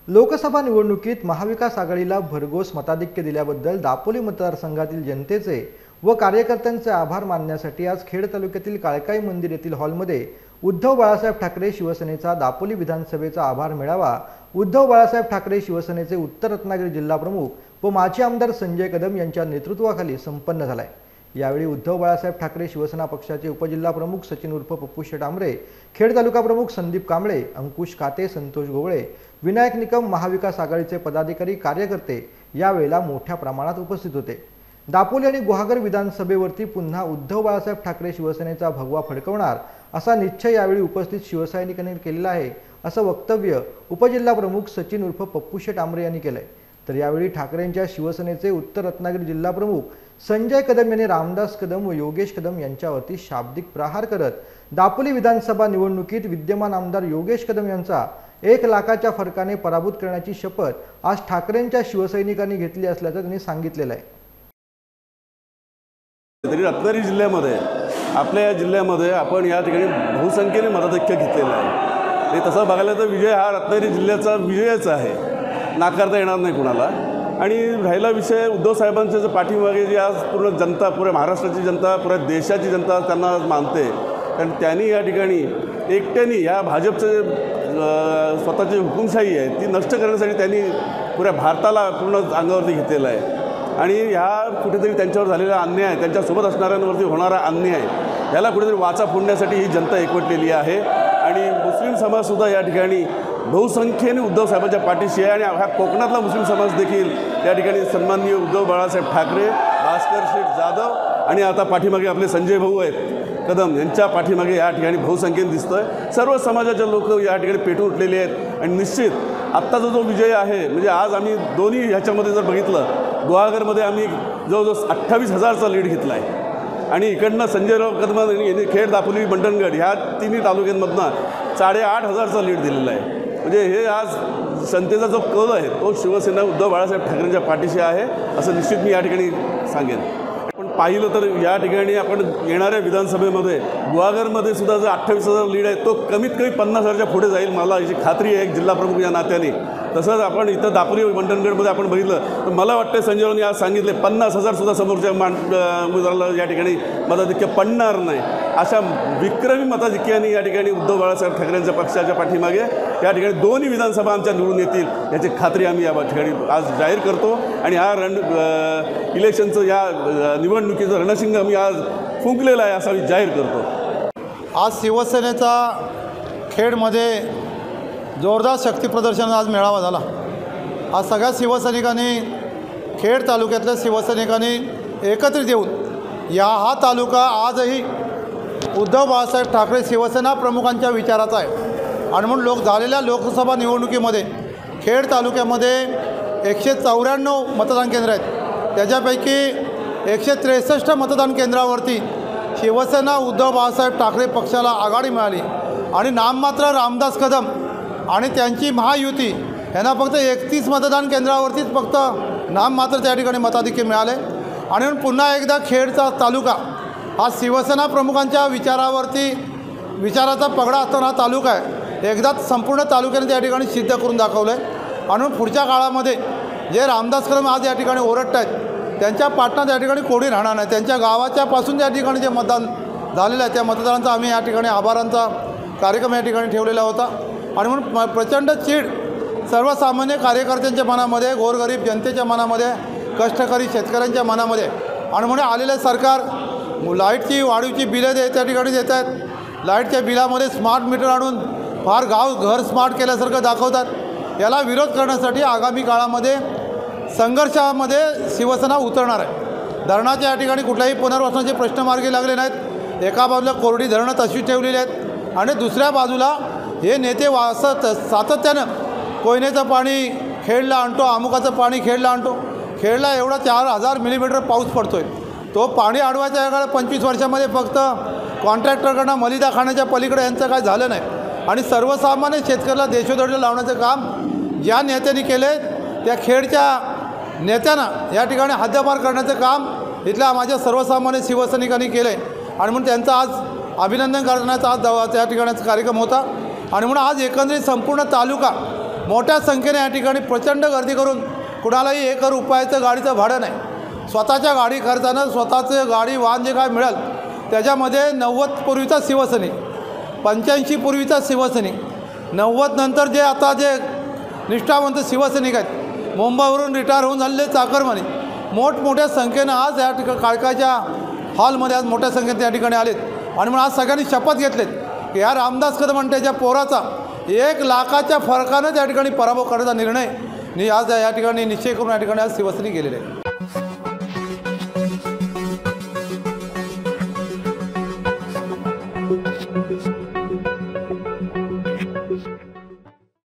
लोकसभा निवडणुकीत महाविकास आघाडीला भरघोस मताधिक्य दिल्याबद्दल दापोली मतदारसंघातील जनतेचे व कार्यकर्त्यांचे आभार मानण्यासाठी आज खेड तालुक्यातील काळकाई मंदिर येथील हॉलमध्ये उद्धव बाळासाहेब ठाकरे शिवसेनेचा दापोली विधानसभेचा आभार मेळावा उद्धव बाळासाहेब ठाकरे शिवसेनेचे उत्तर रत्नागिरी जिल्हा प्रमुख व माजी आमदार संजय कदम यांच्या नेतृत्वाखाली संपन्न झालाय। यावेळी उद्धव बाळासाहेब ठाकरे शिवसेना पक्षाचे उपजिल्हा प्रमुख सचिन उर्फ पप्पू शेट आमरे, खेड तालुका प्रमुख संदीप कांबळे, अंकुश काते, संतोष गोवळे, विनायक निकम, महाविकास आघाडीचे पदाधिकारी कार्यकर्ते यावेळेला मोठ्या प्रमाणात उपस्थित होते। दापोली आणि गुहागर विधानसभेवरती पुन्हा उद्धव बाळासाहेब ठाकरे शिवसेनेचा भगवा फडकवणार असा निश्चय यावेळी उपस्थित शिवसैनिकांनी केलेला आहे, असं वक्तव्य उपजिल्हा प्रमुख सचिन उर्फ पप्पू शेट आमरे यांनी केलंय। तर यावेळी ठाकरेंच्या शिवसेनेचे उत्तर रत्नागिरी जिल्हा प्रमुख संजय कदम यांनी रामदास कदम व योगेश कदम यांच्यावरती शाब्दिक प्रहार करत दापोली विधानसभा निवडणुकीत विद्यमान आमदार योगेश कदम यांचा 1 लाखाच्या फरकाने पराभूत करण्याची शपथ आज ठाकरेंच्या शिवसैनिकांनी घेतली असल्याचं त्यांनी सांगितलेलं आहे। तरी रत्नागिरी जिल्ह्यामध्ये आपल्या जिल्ह्यामध्ये आपण या ठिकाणी बहुसंख्येने मताधिक्य घेतलेलं आहे। हे तसं बघायला तर विजय हा रत्नागिरी जिल्ह्याचा विजयच आहे, नाकारता येणार नाही कुणाला। आणि राहिला विषय उद्धव साहेबांचे जे पाठीमागे जे आज पूर्ण जनता, पुऱ्या महाराष्ट्राची जनता, पुऱ्या देशाची जनता त्यांना मानते, कारण त्यांनी या ठिकाणी एकट्याने या भाजपचे स्वतःची हुकुमशाही आहे ती नष्ट करण्यासाठी त्यांनी पुऱ्या भारताला पूर्ण अंगावरती घेतलेला आहे। आणि ह्या कुठेतरी त्यांच्यावर झालेला अन्याय, त्यांच्यासोबत असणाऱ्यांवरती होणारा अन्याय, याला कुठेतरी वाचा फोडण्यासाठी ही जनता एकवटलेली आहे। आणि मुस्लिम समाजसुद्धा या ठिकाणी बहुसंख्येने उद्धव साहेबांच्या पाठीशी आहे। आणि ह्या कोकणातला मुस्लिम समाज देखील या ठिकाणी सन्माननीय उद्धव बाळासाहेब ठाकरे, भास्कर शेठ जाधव आणि आता पाठीमागे आपले संजय भाऊ आहेत कदम यांच्या पाठीमागे या ठिकाणी बहुसंख्येने दिसतोय। सर्व समाजाचे लोक या ठिकाणी पेटून उठलेले आहेत। आणि निश्चित आत्ताचा जो विजय आहे, म्हणजे आज आम्ही दोन्ही ह्याच्यामध्ये जर बघितलं, गुहागरमध्ये आम्ही जवळजवळ 28,000चा लीड घेतला आहे आणि इकडनं संजयराव कदम यांनी खेड, दापोली, मंडणगड ह्या तिन्ही तालुक्यांमधनं 8,500चा लीड दिलेला आहे। म्हणजे हे आज जनतेचा जो कल आहे तो शिवसेना उद्धव बाळासाहेब ठाकरेंच्या पाठीशी आहे असं निश्चित मी या ठिकाणी सांगेन। पण पाहिलं तर या ठिकाणी आपण येणाऱ्या विधानसभेमध्ये गुहागरमध्ये सुद्धा जो 28,000 लीड आहे तो कमीत कमी 50,000च्या पुढे जाईल, मला याची खात्री आहे एक जिल्हा प्रमुख या नात्याने। तसंच आपण इथं दापोली मंडणगडमध्ये आपण बघितलं तर मला वाटतं संजयरावांनी आज सांगितले 50,000सुद्धा समोरच्या उमेदवाराला या ठिकाणी मताधिक्य पडणार नाही, अशा विक्रमी मताधिक्याने या ठिकाणी उद्धव बाळासाहेब ठाकरेंच्या पक्षाच्या पाठीमागे या ठिकाणी दोन्ही विधानसभा आमच्या निवडून येतील याची खात्री आम्ही या ठिकाणी आज जाहीर करतो। आणि हा इलेक्शनचं या निवडणुकीचं रणशिंग आम्ही आज फुंकलेलं आहे असं आम्ही जाहीर करतो। आज शिवसेनेचा खेडमध्ये जोरदार शक्तीप्रदर्शन आज मेळावा झाला। आज सगळ्या शिवसैनिकांनी, खेड तालुक्यातल्या शिवसैनिकांनी एकत्रित येऊन हा तालुका आजही उद्धव बाळासाहेब ठाकरे शिवसेना प्रमुखांच्या विचाराचा आहे। आणि म्हणून झालेल्या लोकसभा निवडणुकीमध्ये खेड तालुक्यामध्ये 194 मतदान केंद्र आहेत, त्याच्यापैकी 163 मतदान केंद्रावरती शिवसेना उद्धव बाळासाहेब ठाकरे पक्षाला आघाडी मिळाली। आणि नाममात्र रामदास कदम आणि त्यांची महायुती यांना फक्त 31 मतदान केंद्रावरतीच फक्त नाममात्र त्या ठिकाणी मताधिक्य मिळाले। आणि म्हणून पुन्हा एकदा खेडचा तालुका हा शिवसेना प्रमुखांच्या विचाराचा पगडा असताना हा तालुका आहे, एकदाच संपूर्ण तालुक्याने त्या ठिकाणी सिद्ध करून दाखवलं आहे। आणि म्हणून पुढच्या काळामध्ये जे रामदास कदम आज या ठिकाणी ओरडत आहेत त्यांच्या पाटणा त्या ठिकाणी कोणी राहणार नाही, त्यांच्या गावाच्यापासून त्या ठिकाणी जे मतदान झालेलं आहे त्या मतदारांचा आम्ही या ठिकाणी आभारांचा कार्यक्रम या ठिकाणी ठेवलेला होता। आणि म्हणून प्रचंड चीड सर्वसामान्य कार्यकर्त्यांच्या मनामध्ये, गोरगरीब जनतेच्या मनामध्ये, कष्टकरी शेतकऱ्यांच्या मनामध्ये। आणि म्हणून आलेले सरकार लाईटची वाढीवची बिलं त्या ठिकाणी देत आहेत, लाईटच्या बिलामध्ये स्मार्ट मीटर आणून फार घर स्मार्ट केल्यासारखं दाखवतात। याला विरोध करण्यासाठी आगामी काळामध्ये संघर्षामध्ये शिवसेना उतरणार आहे। धरणाच्या या ठिकाणी कुठल्याही पुनर्वसनाचे प्रश्न मार्गी लागले नाहीत। एका बाजूला कोरडी धरणं तशी ठेवलेली आहेत आणि दुसऱ्या बाजूला हे नेते सातत्यानं कोयनेचं पाणी खेडला आणतो, अमुकाचं पाणी खेडला आणतो। खेडला एवढा 4,000 मिलीमीटर पाऊस पडतो आहे, तो पाणी अडवायच्या याकडे 25 वर्षामध्ये फक्त कॉन्ट्रॅक्टरकडनं मलिदा खाण्याच्या पलीकडे यांचं काय झालं नाही। आणि सर्वसामान्य शेतकऱ्याला देशोधडीला लावण्याचं काम ज्या नेत्यांनी केले त्या खेडच्या नेत्यांना या ठिकाणी हद्दपार करण्याचं काम इथल्या माझ्या सर्वसामान्य शिवसैनिकांनी केलं आहे। आणि म्हणून त्यांचं आज अभिनंदन करण्याचा आज त्या ठिकाणाचा कार्यक्रम होता। आणि म्हणून आज एकंदरीत संपूर्ण तालुका मोठ्या संख्येने या ठिकाणी प्रचंड गर्दी करून कुणालाही ₹1 गाडीचं भाडं नाही, स्वतःच्या गाडी खर्चानं स्वतःचं गाडी वाहन जे काय मिळेल त्याच्यामध्ये 90 पूर्वीचा शिवसैनिक, 85 पूर्वीचा शिवसैनिक, 90 नंतर जे आता जे निष्ठावंत शिवसैनिक आहेत, मुंबईवरून रिटायर होऊन झालेले चाकरमानी मोठमोठ्या संख्येनं आज या ठिकाणी काळकाच्या हॉलमध्ये आज मोठ्या संख्येने त्या ठिकाणी आलेत. आणि म्हणून आज सगळ्यांनी शपथ घेतलेत की या रामदास कदम यांच्या पोराचा 1 लाखाच्या फरकानं त्या ठिकाणी पराभव करण्याचा निर्णय आज या ठिकाणी निश्चय करून या ठिकाणी आज शिवसैनिक गेलेले आहेत.